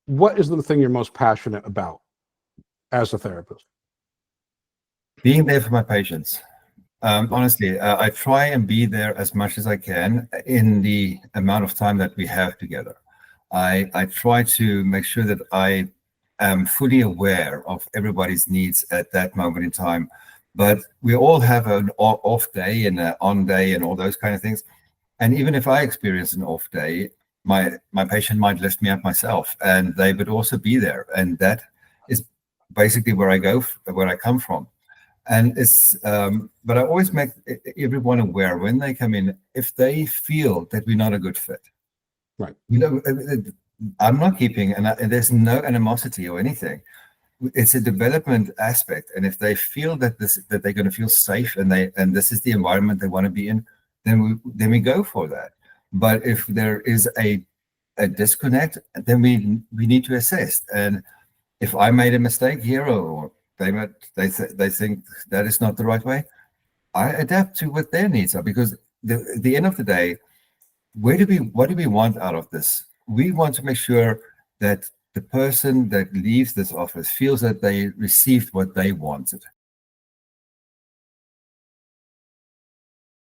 what is the thing you're most passionate about as a therapist? Being there for my patients. Honestly, I try and be there as much as I can in the amount of time that we have together. I try to make sure that I am fully aware of everybody's needs at that moment in time. But we all have an off day and an on day and all those kind of things. And even if I experience an off day, my patient might lift me up myself, and they would also be there. And that is basically where I come from. And but I always make everyone aware when they come in, if they feel that we're not a good fit. Right. I'm not keeping, and there's no animosity or anything. It's a development aspect, and if they feel that they're going to feel safe, and this is the environment they want to be in, then we go for that. But if there is a disconnect, then we need to assess. And if I made a mistake here, or they think that is not the right way, I adapt to what their needs are, because the end of the day, what do we want out of this? We want to make sure that the person that leaves this office feels that they received what they wanted.